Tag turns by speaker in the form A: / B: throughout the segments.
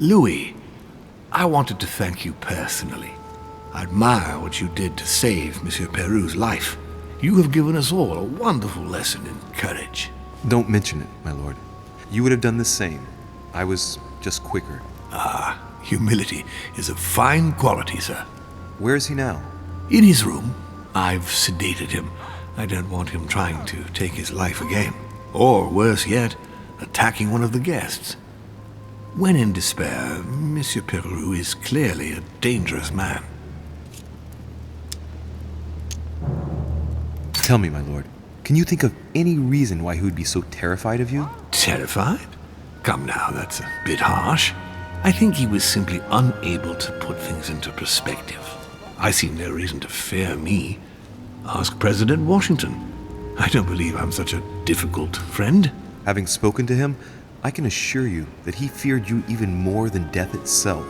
A: Louis, I wanted to thank you personally. I admire what you did to save Monsieur Peru's life. You have given us all a wonderful lesson in courage.
B: Don't mention it, my lord. You would have done the same. I was just quicker.
A: Humility is a fine quality, sir.
B: Where is he now?
A: In his room. I've sedated him. I don't want him trying to take his life again. Or, worse yet, attacking one of the guests. When in despair, Monsieur Peru is clearly a dangerous man.
B: Tell me, my lord, can you think of any reason why he would be so terrified of you?
A: Terrified? Come now, that's a bit harsh. I think he was simply unable to put things into perspective. I see no reason to fear me. Ask President Washington. I don't believe I'm such a difficult friend.
B: Having spoken to him, I can assure you that he feared you even more than death itself.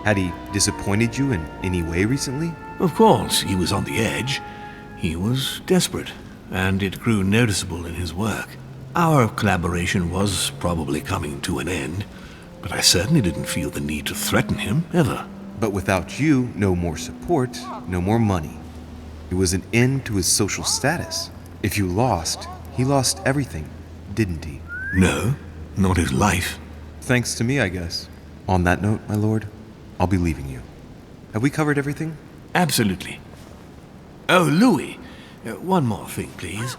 B: Had he disappointed you in any way recently?
A: Of course, he was on the edge. He was desperate, and it grew noticeable in his work. Our collaboration was probably coming to an end, but I certainly didn't feel the need to threaten him, ever.
B: But without you, no more support, no more money. It was an end to his social status. If you lost, he lost everything, didn't he?
A: No, not his life.
B: Thanks to me, I guess. On that note, my lord, I'll be leaving you. Have we covered everything?
A: Absolutely. Oh, Louis, one more thing, please.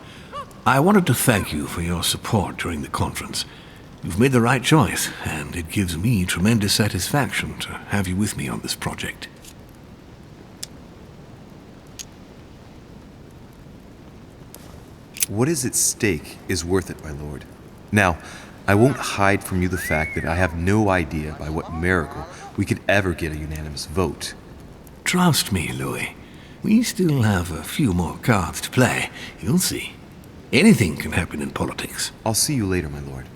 A: I wanted to thank you for your support during the conference. You've made the right choice, and it gives me tremendous satisfaction to have you with me on this project.
B: What is at stake is worth it, my lord. Now, I won't hide from you the fact that I have no idea by what miracle we could ever get a unanimous vote.
A: Trust me, Louis. We still have a few more cards to play. You'll see. Anything can happen in politics.
B: I'll see you later, my lord.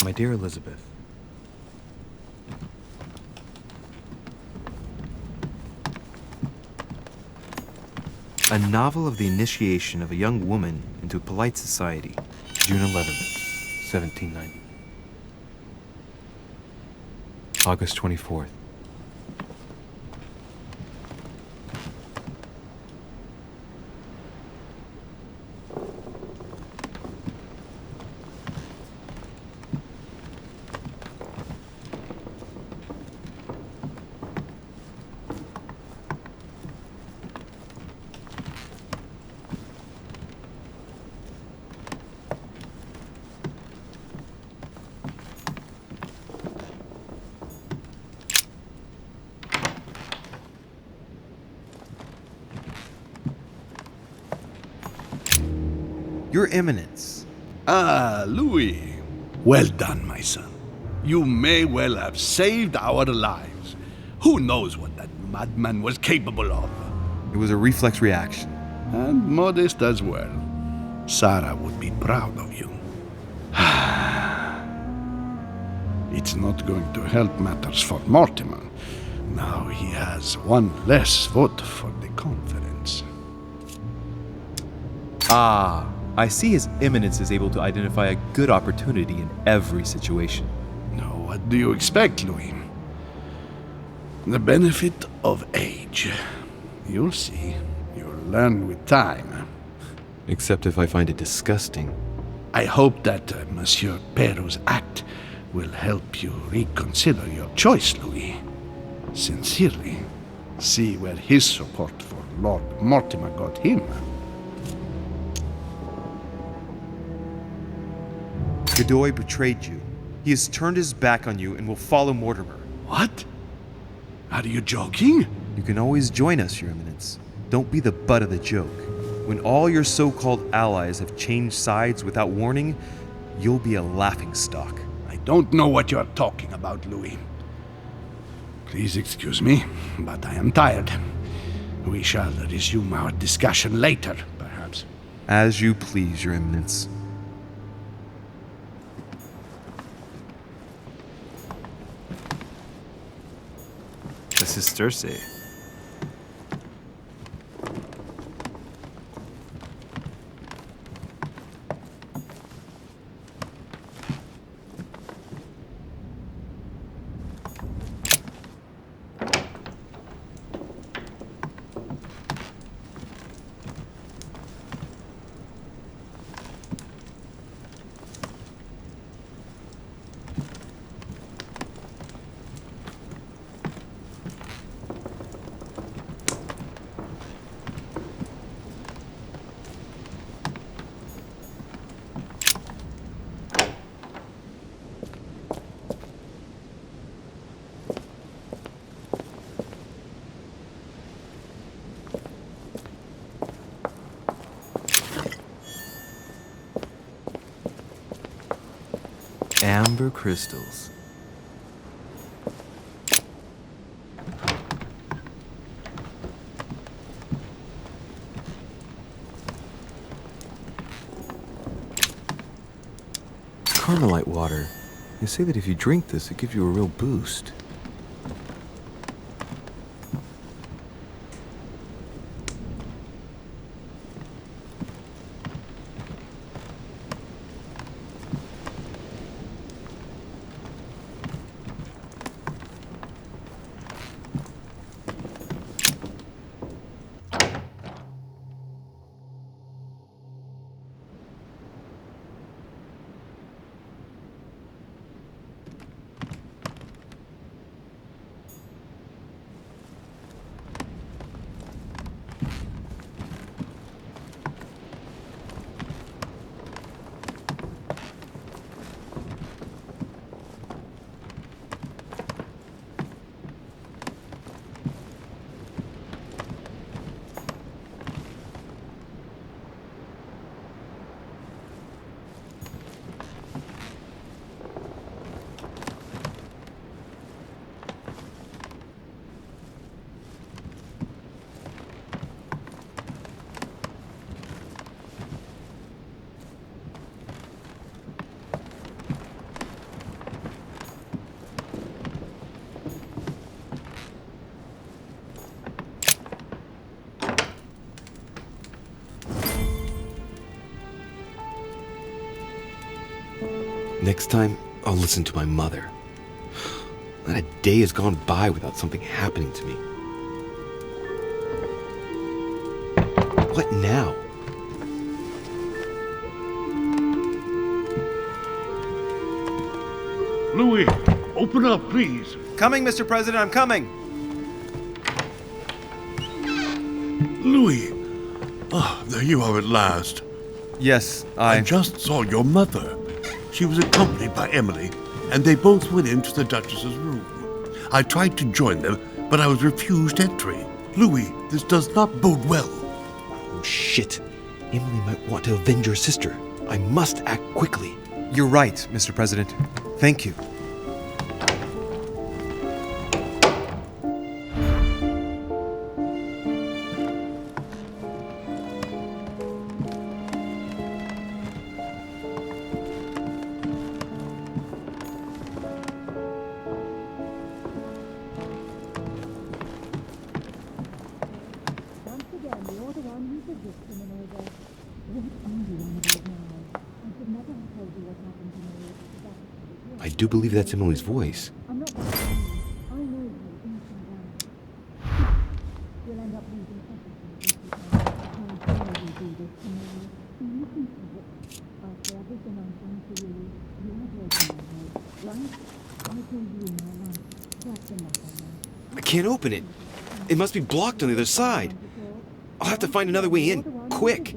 C: My dear Elizabeth, a novel of the initiation of a young woman into polite society, June 11th, 1790. August 24th.
B: Your Eminence.
D: Ah, Louis. Well done, my son. You may well have saved our lives. Who knows what that madman was capable of?
B: It was a reflex reaction.
D: And modest as well. Sarah would be proud of you. It's not going to help matters for Mortimer. Now he has one less vote for the conference.
C: Ah, I see His Eminence is able to identify a good opportunity in every situation.
D: Now, what do you expect, Louis? The benefit of age. You'll see. You'll learn with time.
B: Except if I find it disgusting.
D: I hope that Monsieur Perrault's act will help you reconsider your choice, Louis. Sincerely. See where his support for Lord Mortimer got him.
B: Godoy betrayed you. He has turned his back on you and will follow Mortimer.
D: What? Are you joking?
B: You can always join us, Your Eminence. Don't be the butt of the joke. When all your so-called allies have changed sides without warning, you'll be a laughingstock.
D: I don't know what you are talking about, Louis. Please excuse me, but I am tired. We shall resume our discussion later, perhaps.
B: As you please, Your Eminence.
C: This is Circe. Amber crystals. Carmelite water. They say that if you drink this, it gives you a real boost.
B: Next time, I'll listen to my mother. Not a day has gone by without something happening to me. What now?
D: Louis, open up, please.
B: Coming, Mr. President, I'm coming!
E: Louis! Ah, there you are at last.
B: Yes,
E: I just saw your mother. She was accompanied by Emily, and they both went into the Duchess's room. I tried to join them, but I was refused entry. Louis, this does not bode well.
B: Oh, shit. Emily might want to avenge your sister. I must act quickly. You're right, Mr. President. Thank you. I do believe that's Emily's voice.
F: I'm not that naive. I know you inside out. You'll end up losing everything if you can't do this to me. You think of it. After everything I've done for you, you have broken my heart, right? I gave you my life. That's enough, Emma.
B: I can't open it. It must be blocked on the other side. I'll have to find another way in, quick.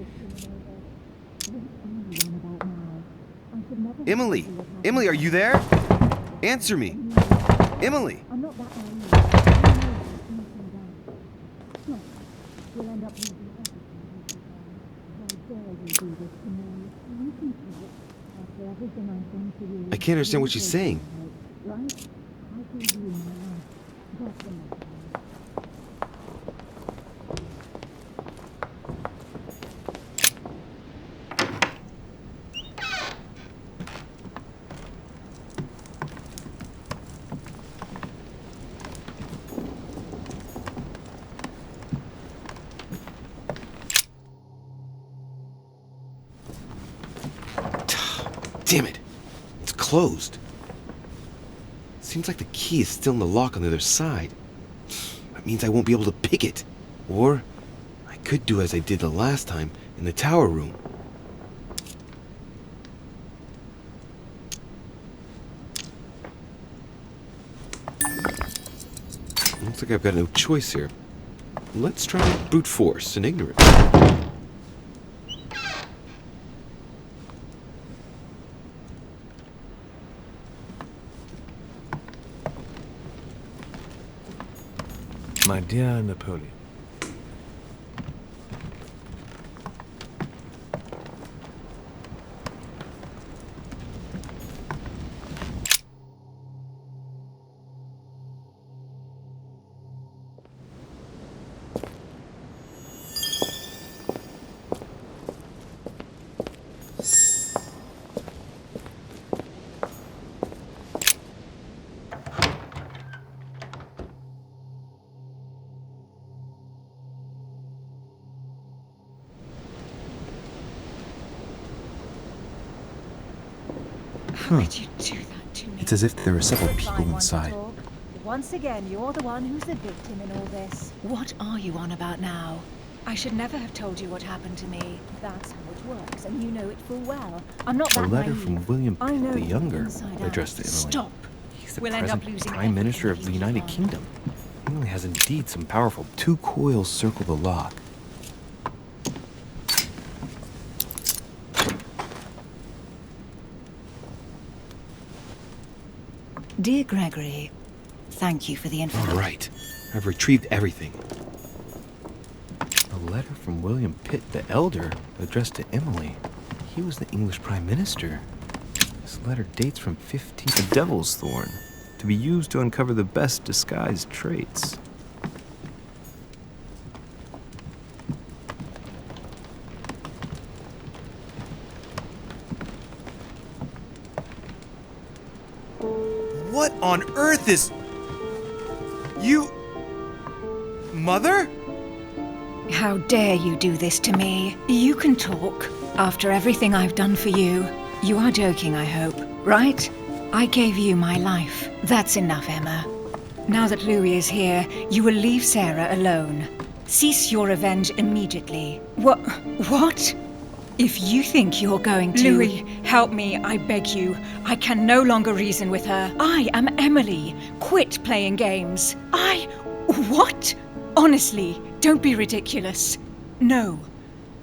B: Emily! Emily, are you there? Answer me! Emily!
F: I'm not that naive. I know you inside out. Look, you'll end up losing everything. How dare you do this to me? You think of it. After everything I've done for you.
B: I can't understand what she's saying.
F: Right? I gave you my life. That's enough.
B: Damn it! It's closed. Seems like the key is still in the lock on the other side. That means I won't be able to pick it. Or I could do as I did the last time in the tower room. Looks like I've got no choice here. Let's try brute force and ignorance.
A: My dear Napoleon,
F: How could you do that to me?
C: It's as if there are several
F: Good
C: people
F: fine one to
C: inside.
F: talk. Once again, you're the one who's the victim in all this. What are you on about now? I should never have told you what happened to me. That's how it works, and you know it full well. I'm not
C: A
F: that
C: letter
F: naive.
C: from William
F: I
C: Pitt
F: know
C: the
F: you
C: Younger,
F: inside
C: addressed
F: out.
C: to Emily.
F: Stop.
C: He's the
F: We'll end
C: present
F: up losing
C: Prime Minister of
F: everything
C: the
F: if you
C: United
F: keep on.
C: Kingdom. Emily has indeed some powerful. 2 coils circle the lock.
F: Dear Gregory, thank you for the info.
B: All right, I've retrieved everything.
C: A letter from William Pitt the Elder, addressed to Emily. He was the English Prime Minister. This letter dates from 15... The Devil's Thorn, to be used to uncover the best disguised traits.
B: What on earth is... You... Mother?
F: How dare you do this to me? You can talk. After everything I've done for you. You are joking, I hope, right? I gave you my life. That's enough, Emma. Now that Louis is here, you will leave Sarah alone. Cease your revenge immediately. What? If you think you're going to... Louis, help me, I beg you. I can no longer reason with her. I am Emily. Quit playing games. What? Honestly, don't be ridiculous. No.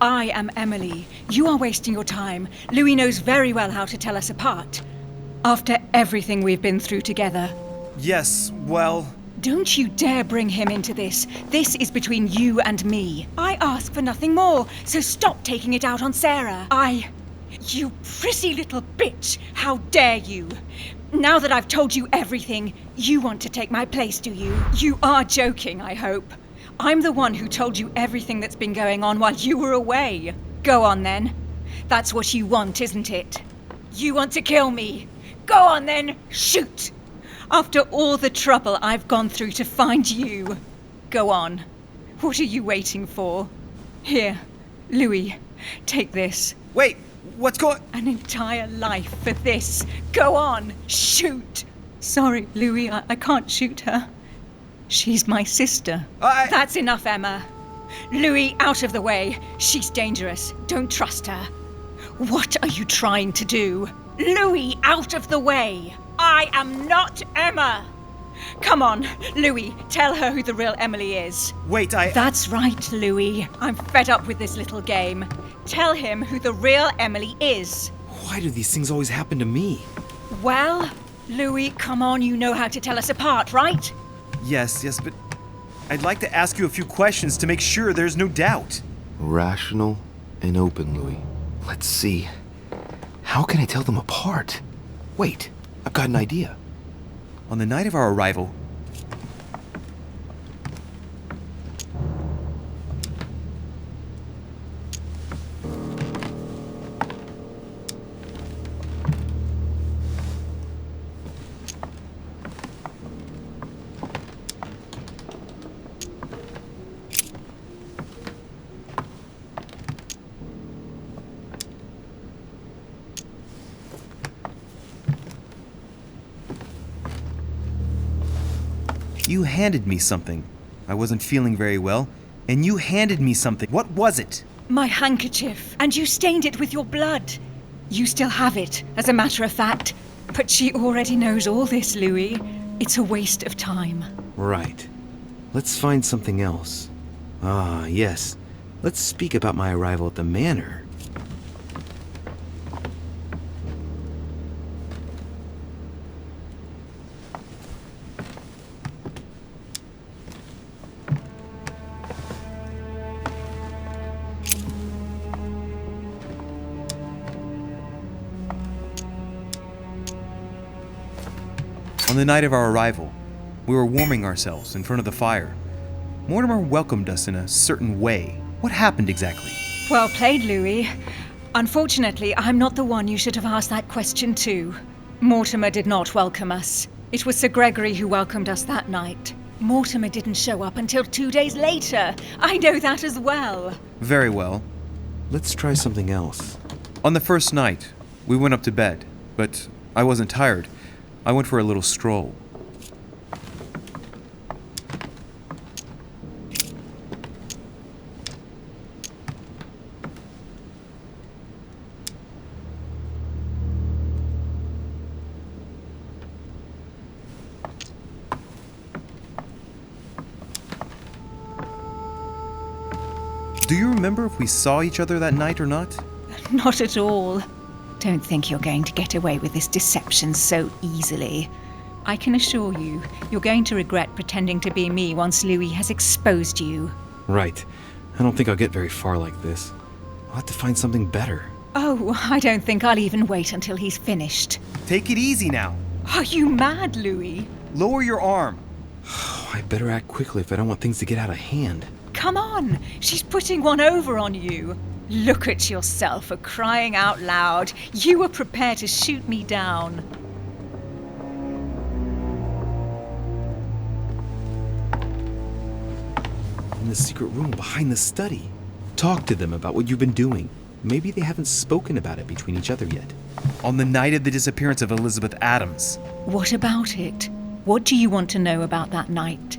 F: I am Emily. You are wasting your time. Louis knows very well how to tell us apart. After everything we've been through together.
B: Yes, well...
F: Don't you dare bring him into this. This is between you and me. I ask for nothing more, so stop taking it out on Sarah. You prissy little bitch! How dare you! Now that I've told you everything, you want to take my place, do you? You are joking, I hope. I'm the one who told you everything that's been going on while you were away. Go on then. That's what you want, isn't it? You want to kill me. Go on then, shoot! After all the trouble I've gone through to find you. Go on. What are you waiting for? Here, Louis, take this.
B: Wait,
C: What's going...
F: An entire life for this. Go on, shoot. Sorry, Louis, I can't shoot her. She's my sister. That's enough, Emma. Louis, out of the way. She's dangerous. Don't trust her. What are you trying to do? Louis, out of the way. I am not Emma. Come on, Louis, tell her who the real Emily is.
C: Wait,
F: That's right, Louis. I'm fed up with this little game. Tell him who the real Emily is.
C: Why do these things always happen to me?
F: Well, Louis, come on, you know how to tell us apart, right?
C: Yes, but I'd like to ask you a few questions to make sure there's no doubt.
B: Rational and open, Louis. Let's see. How can I tell them apart? Wait, I've got an idea.
C: On the night of our arrival, you handed me something. I wasn't feeling very well, and you handed me something. What was it?
F: My handkerchief, and you stained it with your blood. You still have it, as a matter of fact. But she already knows all this, Louis. It's a waste of time.
B: Right. Let's find something else. Ah, yes. Let's speak about my arrival at the manor.
C: On the night of our arrival, we were warming ourselves in front of the fire. Mortimer welcomed us in a certain way. What happened exactly?
F: Well played, Louis. Unfortunately, I'm not the one you should have asked that question to. Mortimer did not welcome us. It was Sir Gregory who welcomed us that night. Mortimer didn't show up until 2 days later. I know that as well.
C: Very well.
B: Let's try something else.
C: On the first night, we went up to bed, but I wasn't tired. I went for a little stroll. Do you remember if we saw each other that night or not?
F: Not at all. Don't think you're going to get away with this deception so easily. I can assure you, you're going to regret pretending to be me once Louis has exposed you.
B: Right. I don't think I'll get very far like this. I'll have to find something better.
F: Oh, I don't think I'll even wait until he's finished.
C: Take it easy now.
F: Are you mad, Louis?
C: Lower your arm.
B: I better act quickly if I don't want things to get out of hand.
F: Come on, she's putting one over on you. Look at yourself for crying out loud. You were prepared to shoot me down.
B: In the secret room behind the study. Talk to them about what you've been doing. Maybe they haven't spoken about it between each other yet.
C: On the night of the disappearance of Elizabeth Adams.
F: What about it? What do you want to know about that night?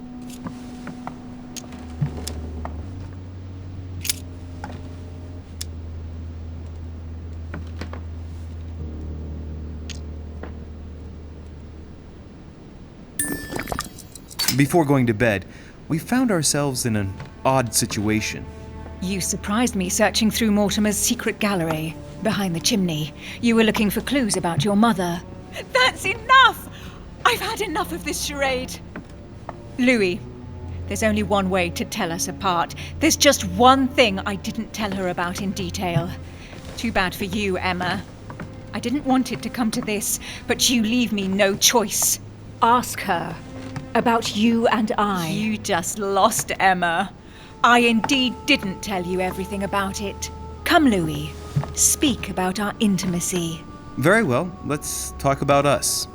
C: Before going to bed, we found ourselves in an odd situation.
F: You surprised me searching through Mortimer's secret gallery, behind the chimney. You were looking for clues about your mother. That's enough! I've had enough of this charade. Louis, there's only one way to tell us apart. There's just one thing I didn't tell her about in detail. Too bad for you, Emma. I didn't want it to come to this, but you leave me no choice. Ask her about you and I. You just lost, Emma. I indeed didn't tell you everything about it. Come, Louis. Speak about our intimacy.
C: Very well, let's talk about us.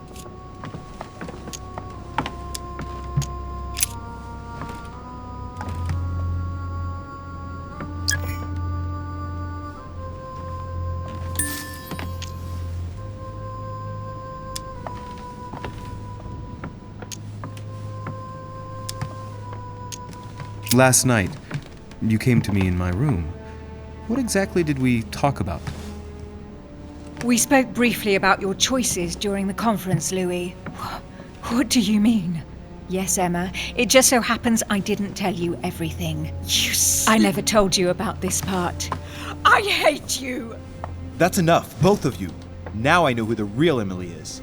C: Last night, you came to me in my room. What exactly did we talk about?
F: We spoke briefly about your choices during the conference, Louis. What do you mean? Yes, Emma. It just so happens I didn't tell you everything. I never told you about this part. I hate you!
G: That's enough, both of you. Now I know who the real Emily is.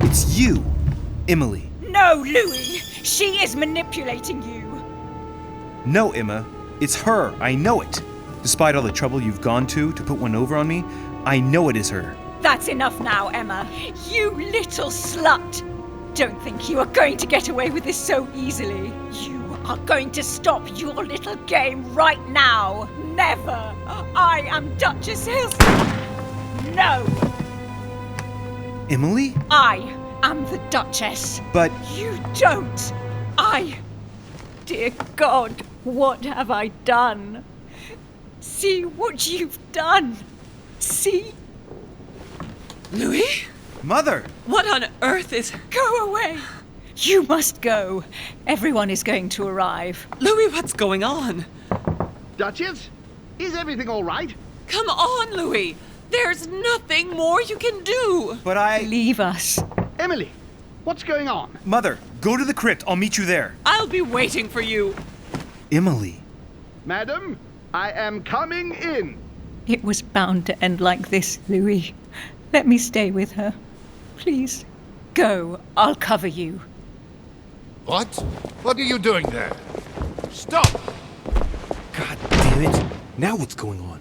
G: It's you, Emily.
F: No, Louis! She is manipulating you!
G: No, Emma. It's her. I know it. Despite all the trouble you've gone to put one over on me, I know it is her.
F: That's enough now, Emma. You little slut! Don't think you are going to get away with this so easily. You are going to stop your little game right now. Never! I am Duchess Hilson. No!
G: Emily?
F: I am the Duchess.
G: But...
F: You don't. Dear God, What have I done? See what you've done. See?
H: Louis?
G: Mother!
H: What on earth is...
F: Go away. You must go. Everyone is going to arrive.
H: Louis, what's going on?
I: Duchess, is everything all right?
H: Come on, Louis. There's nothing more you can do.
G: But I...
F: Leave us.
I: Emily, what's going on?
G: Mother, go to the crypt. I'll meet you there.
H: I'll be waiting for you.
G: Emily.
I: Madam, I am coming in.
F: It was bound to end like this, Louis. Let me stay with her. Please. Go. I'll cover you.
E: What? What are you doing there? Stop!
B: God damn it. Now what's going on?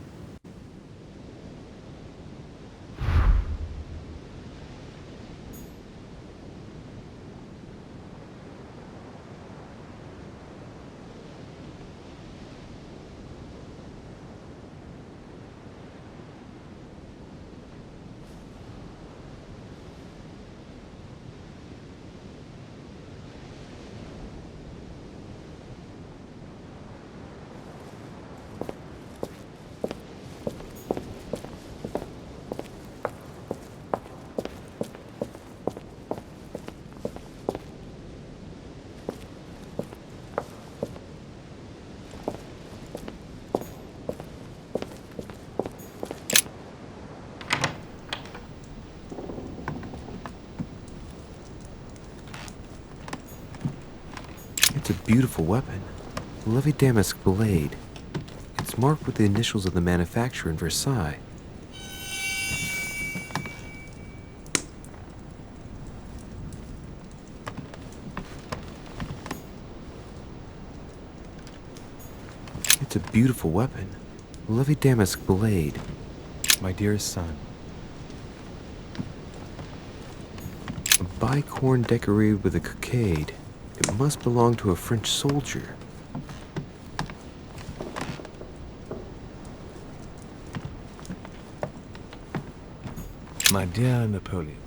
C: It's a beautiful weapon. A Levy Damask blade. It's marked with the initials of the manufacturer in Versailles. It's a beautiful weapon. A Levy Damask blade. My dearest son. A bicorn decorated with a cockade. It must belong to a French soldier.
A: My dear Napoleon,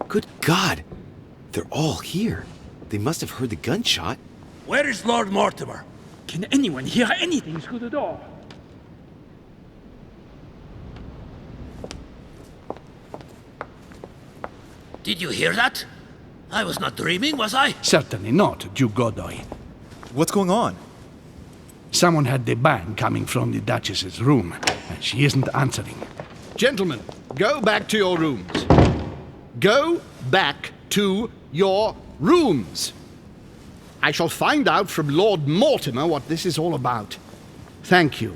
B: Good God! They're all here. They must have heard the gunshot.
J: Where is Lord Mortimer?
K: Can anyone hear anything through the door?
J: Did you hear that? I was not dreaming, was I?
D: Certainly not, Duke Godoy.
G: What's going on?
D: Someone had the bang coming from the Duchess's room, and she isn't answering.
I: Gentlemen, go back to your rooms. Go back to your rooms. I shall find out from Lord Mortimer what this is all about. Thank you.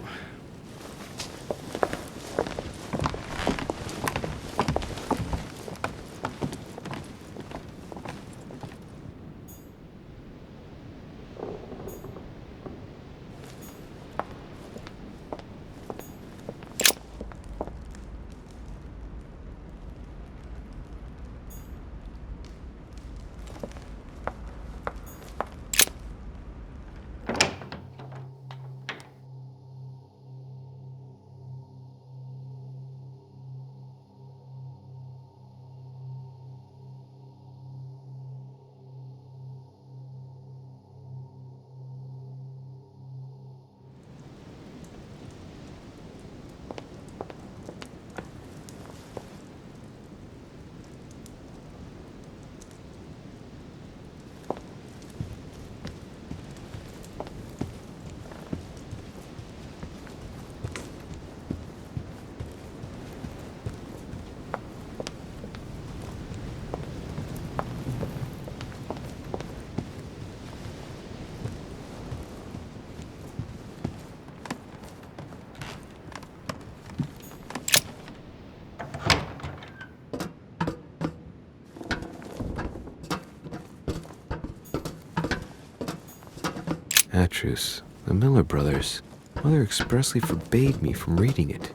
C: Atrus, the Miller brothers. Mother expressly forbade me from reading it.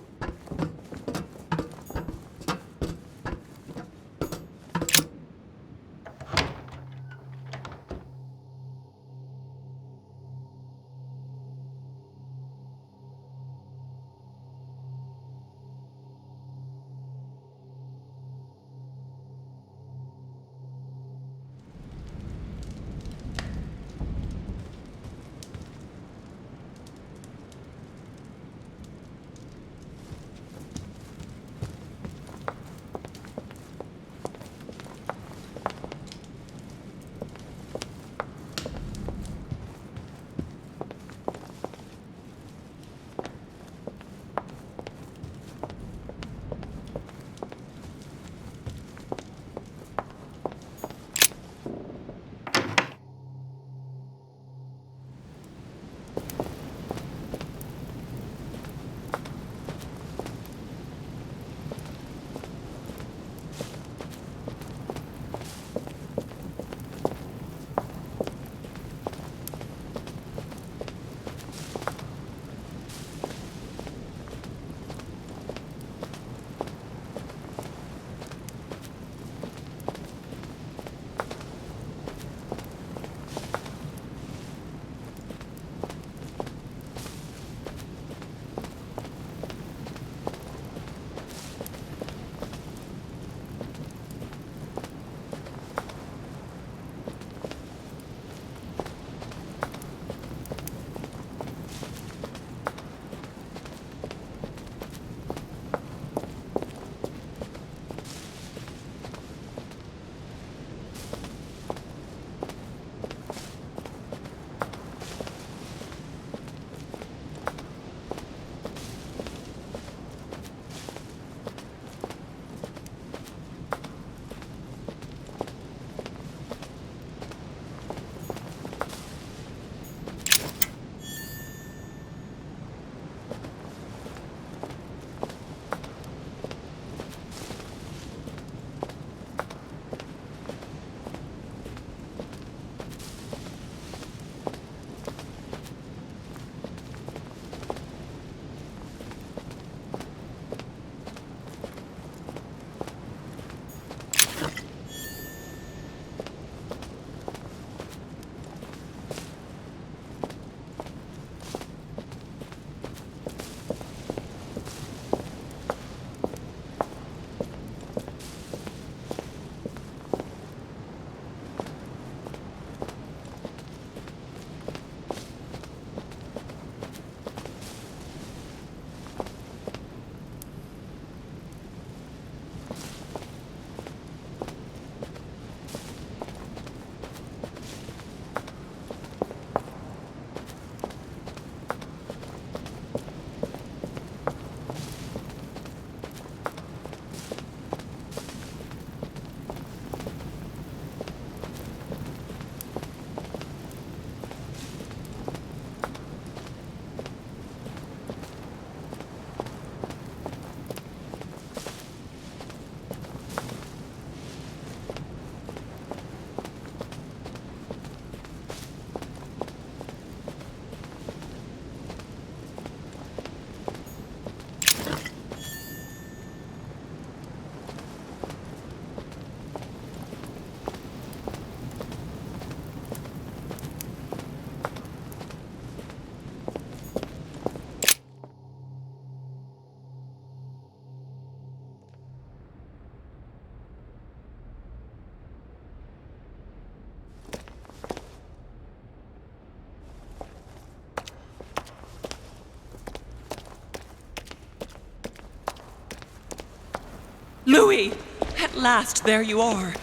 H: Louis! At last, there you are.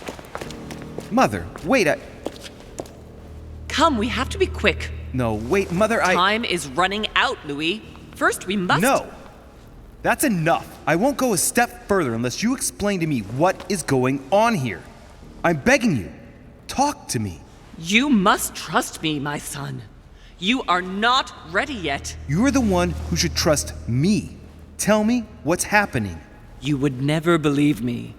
G: Mother, wait,
H: Come, we have to be quick.
G: No, wait, Mother,
H: Time is running out, Louis. First, we must...
G: No! That's enough. I won't go a step further unless you explain to me what is going on here. I'm begging you. Talk to me.
H: You must trust me, my son. You are not ready yet.
G: You're the one who should trust me. Tell me what's happening.
H: You would never believe me.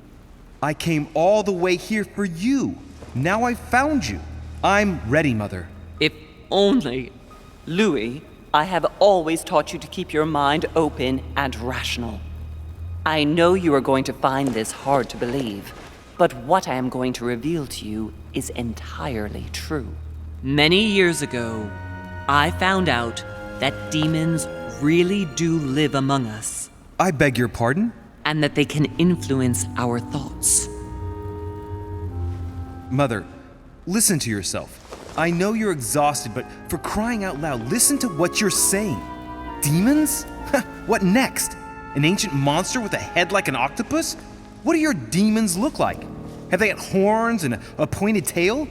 G: I came all the way here for you. Now I've found you. I'm ready, Mother.
H: If only... Louis, I have always taught you to keep your mind open and rational. I know you are going to find this hard to believe, but what I am going to reveal to you is entirely true. Many years ago, I found out that demons really do live among us.
G: I beg your pardon?
H: And that they can influence our thoughts.
G: Mother, listen to yourself. I know you're exhausted, but for crying out loud, listen to what you're saying. Demons? What next? An ancient monster with a head like an octopus? What do your demons look like? Have they got horns and a pointed tail?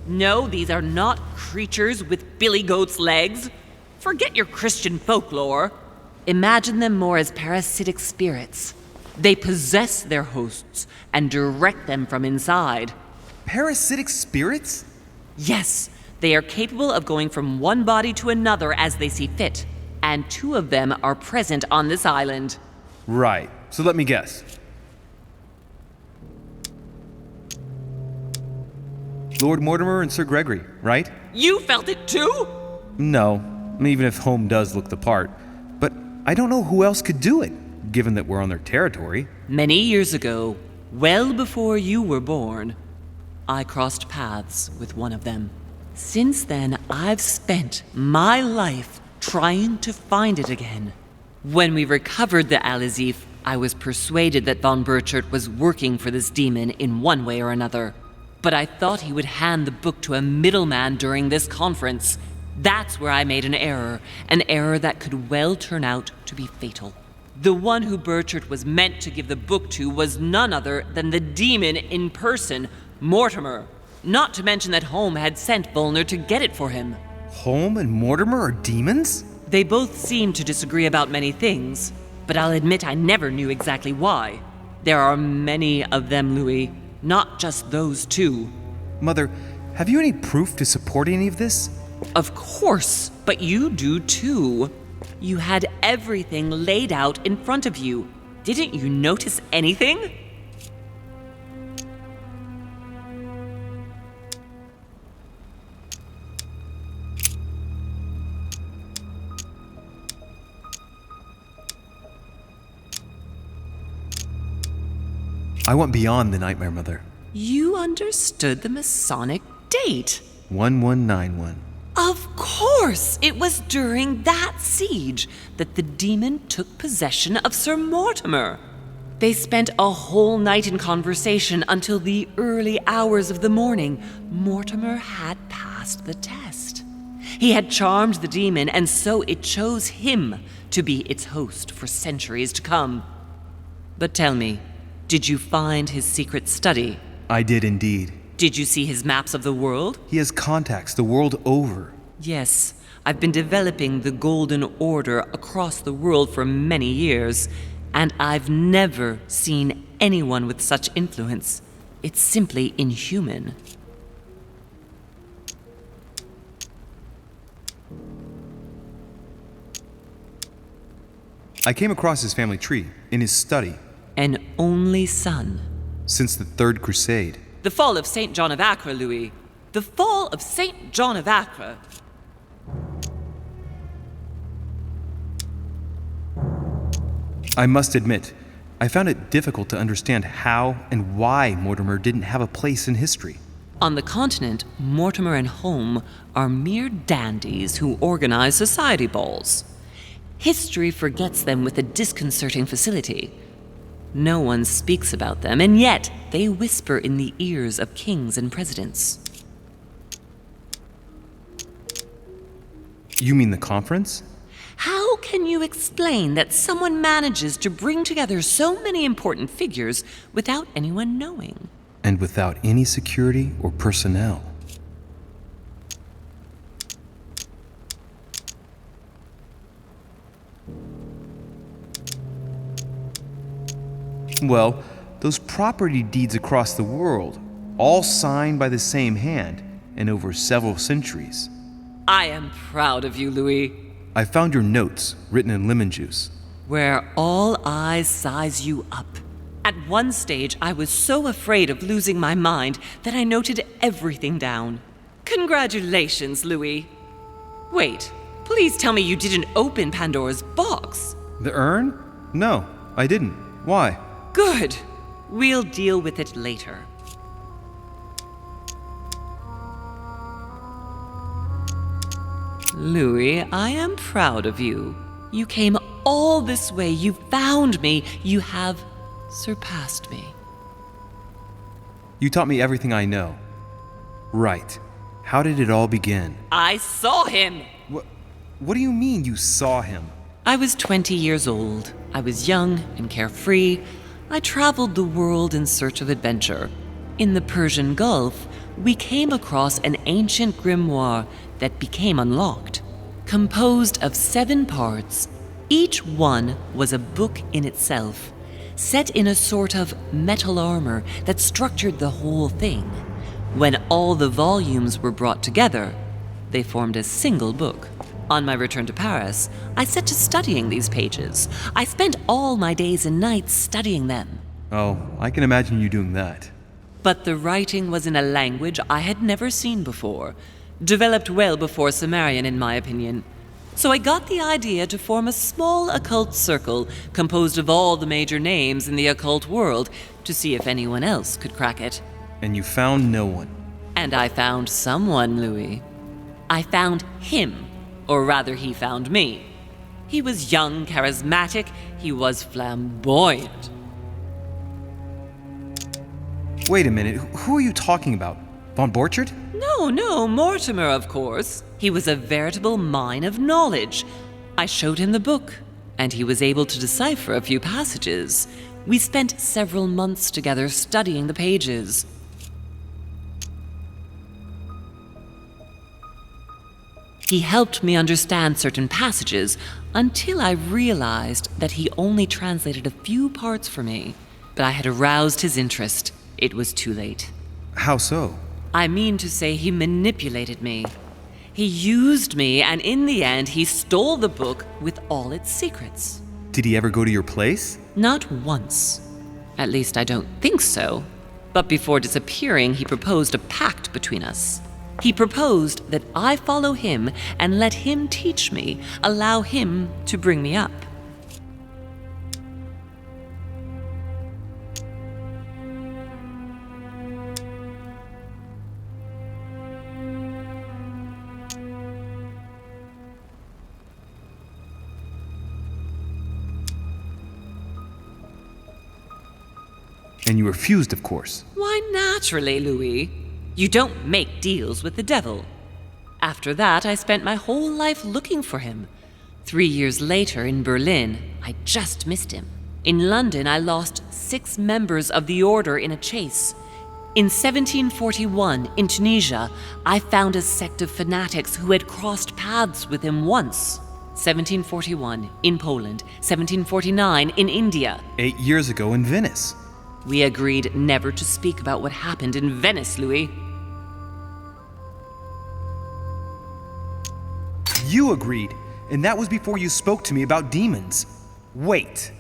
H: No, these are not creatures with billy goat's legs. Forget your Christian folklore. Imagine them more as parasitic spirits. They possess their hosts and direct them from inside.
G: Parasitic spirits?
H: Yes, they are capable of going from one body to another as they see fit, and 2 of them are present on this island.
G: Right, so let me guess. Lord Mortimer and Sir Gregory, right?
H: You felt it too?
G: No, even if Home does look the part. But I don't know who else could do it, given that we're on their territory.
H: Many years ago, well before you were born, I crossed paths with one of them. Since then, I've spent my life trying to find it again. When we recovered the Alizif, I was persuaded that von Burchard was working for this demon in one way or another. But I thought he would hand the book to a middleman during this conference. That's where I made an error that could well turn out to be fatal. The one who Burchard was meant to give the book to was none other than the demon in person, Mortimer. Not to mention that Home had sent Volner to get it for him.
G: Home and Mortimer are demons?
H: They both seem to disagree about many things, but I'll admit I never knew exactly why. There are many of them, Louis, not just those 2.
G: Mother, have you any proof to support any of this?
H: Of course, but you do too. You had everything laid out in front of you. Didn't you notice anything?
G: I went beyond the nightmare, Mother.
H: You understood the Masonic date.
G: 1191.
H: Of course! It was during that siege that the demon took possession of Sir Mortimer. They spent a whole night in conversation until the early hours of the morning. Mortimer had passed the test. He had charmed the demon, and so it chose him to be its host for centuries to come. But tell me, did you find his secret study?
G: I did indeed.
H: Did you see his maps of the world?
G: He has contacts the world over.
H: Yes, I've been developing the Golden Order across the world for many years, and I've never seen anyone with such influence. It's simply inhuman.
G: I came across his family tree in his study.
H: An only son.
G: Since the Third Crusade.
H: The fall of St. John of Acre, Louis. The fall of St. John of Acre.
G: I must admit, I found it difficult to understand how and why Mortimer didn't have a place in history.
H: On the continent, Mortimer and Home are mere dandies who organize society balls. History forgets them with a disconcerting facility. No one speaks about them, and yet they whisper in the ears of kings and presidents.
G: You mean the conference?
H: How can can you explain that someone manages to bring together so many important figures without anyone knowing?
G: And without any security or personnel. Well, those property deeds across the world, all signed by the same hand and over several centuries.
H: I am proud of you, Louis.
G: I found your notes written in lemon juice.
H: Where all eyes size you up. At one stage, I was so afraid of losing my mind that I noted everything down. Congratulations, Louis. Wait, please tell me you didn't open Pandora's box.
G: The urn? No, I didn't. Why?
H: Good. We'll deal with it later. Louis, I am proud of you. You came all this way. You found me. You have surpassed me.
G: You taught me everything I know. Right. How did it all begin?
H: I saw him.
G: What do you mean you saw him?
H: I was 20 years old. I was young and carefree. I traveled the world in search of adventure. In the Persian Gulf, we came across an ancient grimoire that became unlocked. Composed of 7 parts, each one was a book in itself, set in a sort of metal armor that structured the whole thing. When all the volumes were brought together, they formed a single book. On my return to Paris, I set to studying these pages. I spent all my days and nights studying them.
G: Oh, I can imagine you doing that.
H: But the writing was in a language I had never seen before, developed well before Sumerian, in my opinion. So I got the idea to form a small occult circle composed of all the major names in the occult world to see if anyone else could crack it.
G: And you found no one.
H: And I found someone, Louis. I found him. Or rather, he found me. He was young, charismatic, he was flamboyant.
G: Wait a minute, who are you talking about? Von Borchardt?
H: No, Mortimer, of course. He was a veritable mine of knowledge. I showed him the book, and he was able to decipher a few passages. We spent several months together studying the pages. He helped me understand certain passages until I realized that he only translated a few parts for me. But I had aroused his interest. It was too late.
G: How so?
H: I mean to say he manipulated me. He used me, and in the end, he stole the book with all its secrets.
G: Did he ever go to your place?
H: Not once. At least I don't think so. But before disappearing, he proposed a pact between us. He proposed that I follow him and let him teach me, allow him to bring me up.
G: And you refused, of course.
H: Why, naturally, Louis. You don't make deals with the devil. After that, I spent my whole life looking for him. 3 years later, in Berlin, I just missed him. In London, I lost 6 members of the order in a chase. In 1741, in Tunisia, I found a sect of fanatics who had crossed paths with him once. 1741, in Poland. 1749, in India.
G: 8 years ago in Venice.
H: We agreed never to speak about what happened in Venice, Louis.
G: You agreed, and that was before you spoke to me about demons. Wait,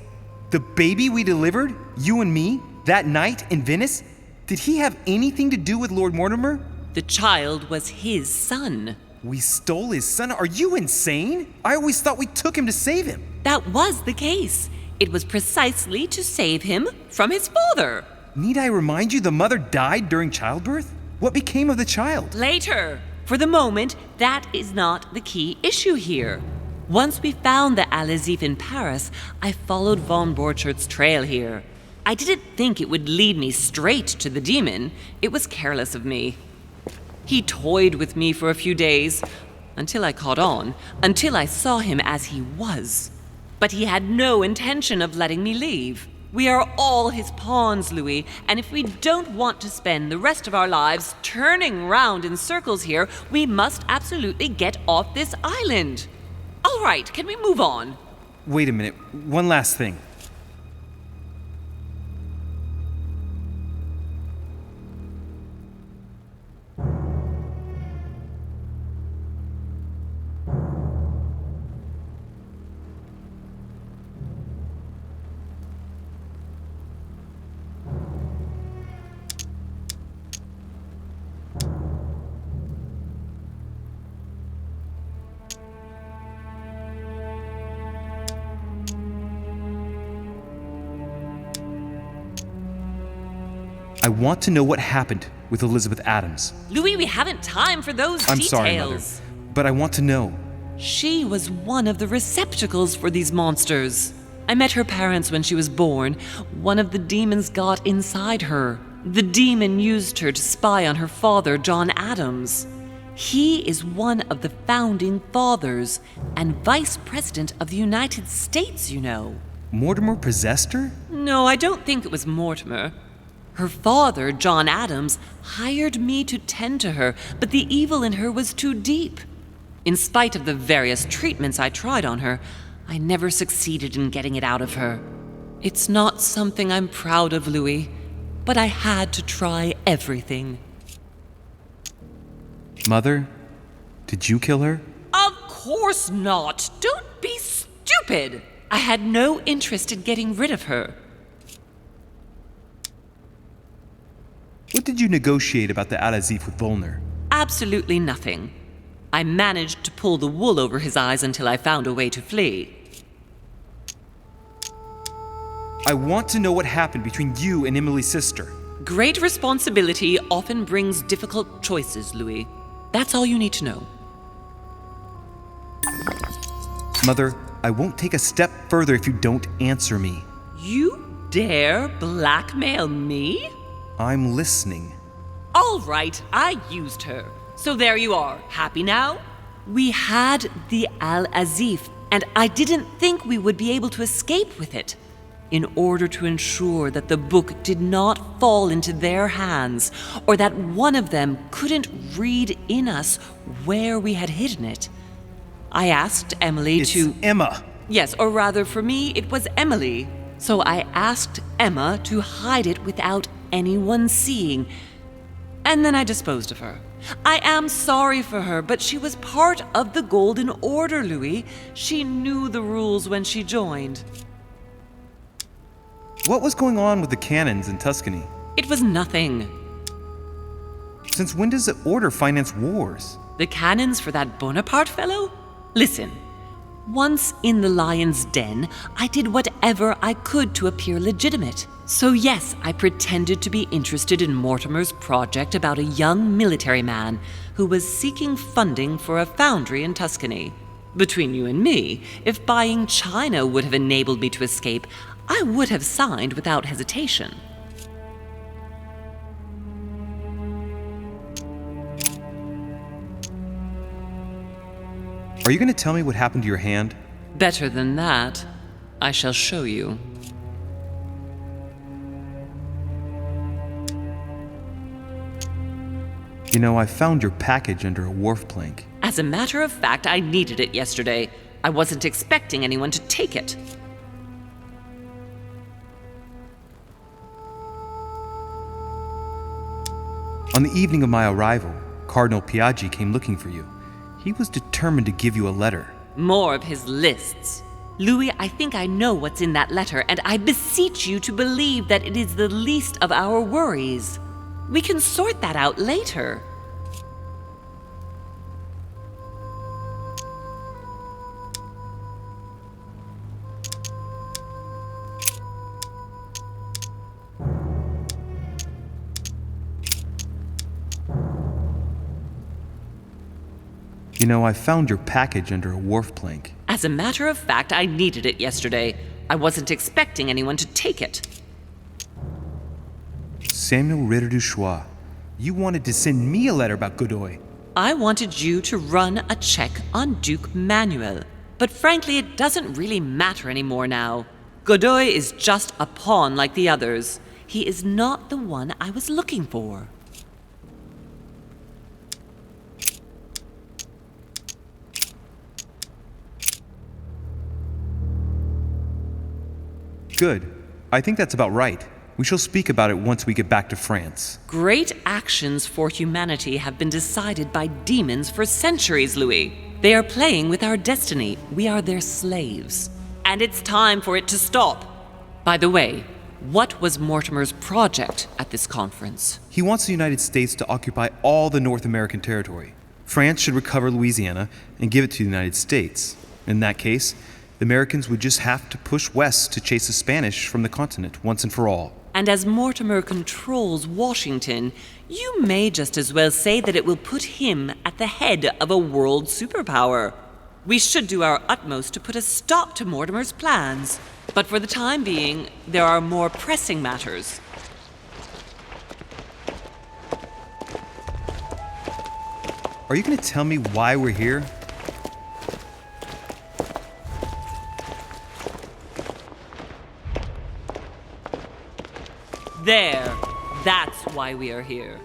G: the baby we delivered, you and me, that night in Venice, did he have anything to do with Lord Mortimer?
H: The child was his son.
G: We stole his son? Are you insane? I always thought we took him to save him.
H: That was the case. It was precisely to save him from his father.
G: Need I remind you the mother died during childbirth? What became of the child?
H: Later. For the moment, that is not the key issue here. Once we found the Al-Azif in Paris, I followed von Borchardt's trail here. I didn't think it would lead me straight to the demon. It was careless of me. He toyed with me for a few days, Until I caught on, until I saw him as he was. But he had no intention of letting me leave. We are all his pawns, Louis, and if we don't want to spend the rest of our lives turning round in circles here, we must absolutely get off this island. All right, can we move on?
G: Wait a minute. One last thing. I want to know what happened with Elizabeth Adams.
H: Louis, we haven't time for those
G: I'm
H: details.
G: sorry, Mother, but I want to know.
H: She was one of the receptacles for these monsters. I met her parents when she was born. One of the demons got inside her. The demon used her to spy on her father, John Adams. He is one of the founding fathers and vice president of the United States, you know.
G: Mortimer possessed her?
H: No, I don't think it was Mortimer. Her father, John Adams, hired me to tend to her, but the evil in her was too deep. In spite of the various treatments I tried on her, I never succeeded in getting it out of her. It's not something I'm proud of, Louis, but I had to try everything.
G: Mother, did you kill her?
H: Of course not! Don't be stupid! I had no interest in getting rid of her.
G: What did you negotiate about the Al-Azif with Volner?
H: Absolutely nothing. I managed to pull the wool over his eyes until I found a way to flee.
G: I want to know what happened between you and Emily's sister.
H: Great responsibility often brings difficult choices, Louis. That's all you need to know.
G: Mother, I won't take a step further if you don't answer me.
H: You dare blackmail me?
G: I'm listening.
H: All right, I used her. So there you are. Happy now? We had the Al-Azif, and I didn't think we would be able to escape with it. In order to ensure that the book did not fall into their hands, or that one of them couldn't read in us where we had hidden it, I asked Emily
G: It's
H: to...
G: Emma.
H: Yes, or rather for me, it was Emily. So I asked Emma to hide it without anyone seeing, and then I disposed of her. I am sorry for her, but she was part of the Golden Order, Louis. She knew the rules when she joined.
G: What was going on with the cannons in Tuscany?
H: It was nothing.
G: Since when does the Order finance wars?
H: The cannons for that Bonaparte fellow? Listen, once in the lion's den, I did whatever I could to appear legitimate. So yes, I pretended to be interested in Mortimer's project about a young military man who was seeking funding for a foundry in Tuscany. Between you and me, if buying China would have enabled me to escape, I would have signed without hesitation.
G: Are you going to tell me what happened to your hand?
H: Better than that, I shall show you.
G: You know, I found your package under a wharf plank.
H: As a matter of fact, I needed it yesterday. I wasn't expecting anyone to take it.
G: On the evening of my arrival, Cardinal Piaggi came looking for you. He was determined to give you a letter.
H: More of his lists. Louis, I think I know what's in that letter, and I beseech you to believe that it is the least of our worries. We can sort that out later.
G: You know, I found your package under a wharf plank.
H: As a matter of fact, I needed it yesterday. I wasn't expecting anyone to take it.
G: Samuel Ritter du Choix, you wanted to send me a letter about Godoy.
H: I wanted you to run a check on Duke Manuel. But frankly, it doesn't really matter anymore now. Godoy is just a pawn like the others. He is not the one I was looking for.
G: Good. I think that's about right. We shall speak about it once we get back to France.
H: Great actions for humanity have been decided by demons for centuries, Louis. They are playing with our destiny. We are their slaves. And it's time for it to stop. By the way, what was Mortimer's project at this conference?
G: He wants the United States to occupy all the North American territory. France should recover Louisiana and give it to the United States. In that case, the Americans would just have to push west to chase the Spanish from the continent once and for all.
H: And as Mortimer controls Washington, you may just as well say that it will put him at the head of a world superpower. We should do our utmost to put a stop to Mortimer's plans. But for the time being, there are more pressing matters.
G: Are you going to tell me why we're here?
H: There. That's why we are here.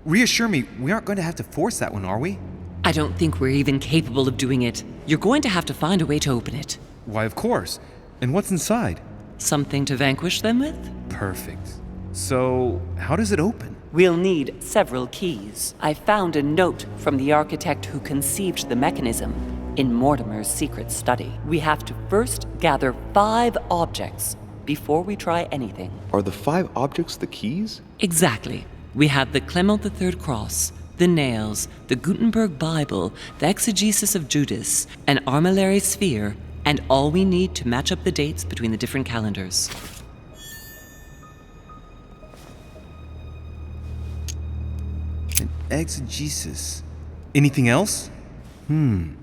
G: Reassure me, we aren't going to have to force that one, are we?
H: I don't think we're even capable of doing it. You're going to have to find a way to open it.
G: Why, of course. And what's inside?
H: Something to vanquish them with?
G: Perfect. So, how does it open?
H: We'll need several keys. I found a note from the architect who conceived the mechanism in Mortimer's secret study. We have to first gather 5 objects before we try anything.
B: Are the 5 objects the keys?
H: Exactly. We have the Clement III cross, the nails, the Gutenberg Bible, the exegesis of Judas, an armillary sphere, and all we need to match up the dates between the different calendars.
G: An exegesis. Anything else?
H: Did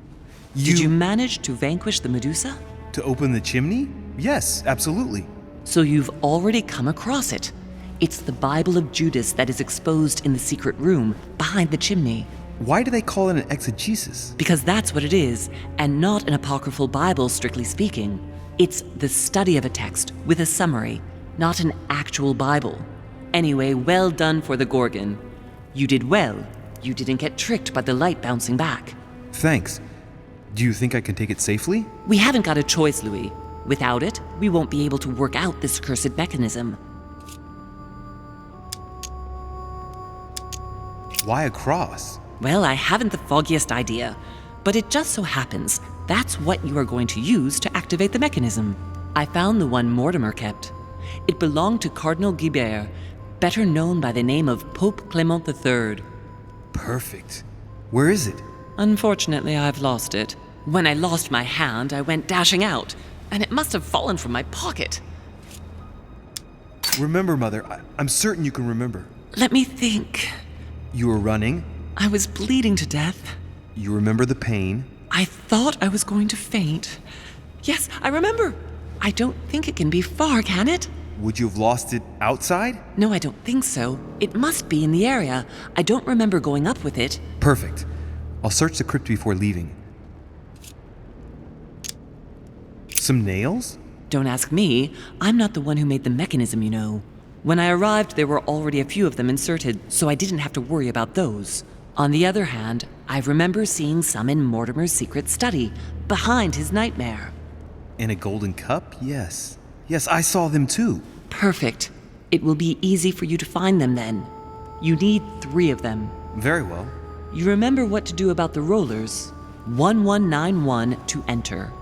H: you manage to vanquish the Medusa?
G: To open the chimney? Yes, absolutely.
H: So you've already come across it. It's the Bible of Judas that is exposed in the secret room behind the chimney.
G: Why do they call it an exegesis?
H: Because that's what it is, and not an apocryphal Bible, strictly speaking. It's the study of a text with a summary, not an actual Bible. Anyway, well done for the Gorgon. You did well. You didn't get tricked by the light bouncing back.
G: Thanks. Do you think I can take it safely?
H: We haven't got a choice, Louis. Without it, we won't be able to work out this cursed mechanism.
G: Why a cross?
H: Well, I haven't the foggiest idea, but it just so happens that's what you are going to use to activate the mechanism. I found the one Mortimer kept. It belonged to Cardinal Guibert, better known by the name of Pope Clement III.
G: Perfect. Where is it?
H: Unfortunately, I've lost it. When I lost my hand, I went dashing out, and it must have fallen from my pocket.
G: Remember, Mother. I'm certain you can remember.
H: Let me think.
G: You were running.
H: I was bleeding to death.
G: You remember the pain.
H: I thought I was going to faint. Yes, I remember. I don't think it can be far, can it?
G: Would you have lost it outside?
H: No, I don't think so. It must be in the area. I don't remember going up with it.
G: Perfect. I'll search the crypt before leaving. Some nails?
H: Don't ask me. I'm not the one who made the mechanism, you know. When I arrived, there were already a few of them inserted, so I didn't have to worry about those. On the other hand, I remember seeing some in Mortimer's secret study, behind his nightmare.
G: In a golden cup? Yes. Yes, I saw them too.
H: Perfect. It will be easy for you to find them then. You need 3 of them.
G: Very well.
H: You remember what to do about the rollers. 1191 to enter,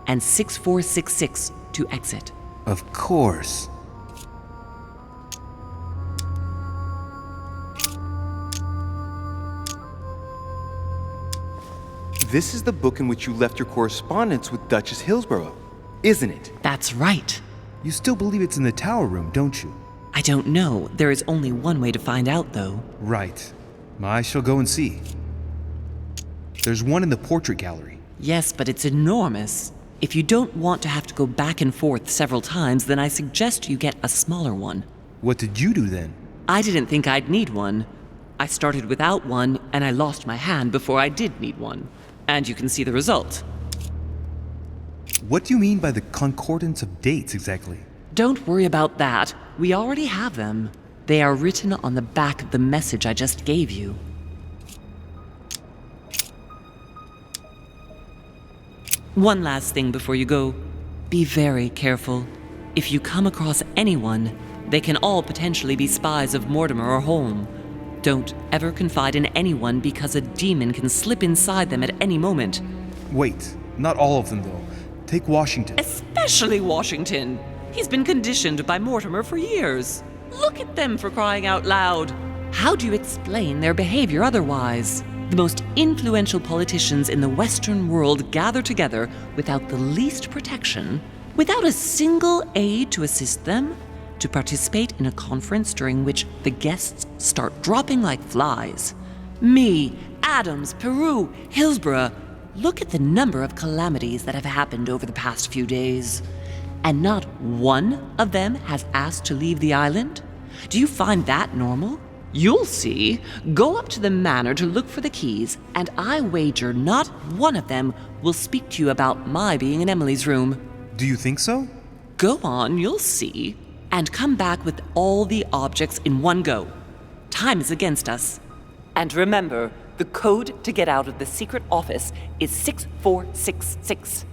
H: and 6466 to exit.
G: Of course.
C: This is the book in which you left your correspondence with Duchess Hillsborough, isn't it?
H: That's right.
G: You still believe it's in the tower room, don't you?
H: I don't know. There is only one way to find out, though.
G: Right. I shall go and see. There's one in the portrait gallery.
H: Yes, but it's enormous. If you don't want to have to go back and forth several times, then I suggest you get a smaller one.
G: What did you do then?
H: I didn't think I'd need one. I started without one, and I lost my hand before I did need one. And you can see the result.
G: What do you mean by the concordance of dates exactly?
H: Don't worry about that. We already have them. They are written on the back of the message I just gave you. One last thing before you go. Be very careful. If you come across anyone, they can all potentially be spies of Mortimer or Holm. Don't ever confide in anyone because a demon can slip inside them at any moment.
G: Wait, not all of them though. Take Washington.
H: Especially Washington. He's been conditioned by Mortimer for years. Look at them, for crying out loud. How do you explain their behavior otherwise? The most influential politicians in the Western world gather together without the least protection, without a single aid to assist them, to participate in a conference during which the guests start dropping like flies. Me, Adams, Peru, Hillsborough. Look at the number of calamities that have happened over the past few days. And not one of them has asked to leave the island? Do you find that normal? You'll see. Go up to the manor to look for the keys, and I wager not one of them will speak to you about my being in Emily's room.
G: Do you think so?
H: Go on, you'll see. And come back with all the objects in one go. Time is against us. And remember, the code to get out of the secret office is 6466.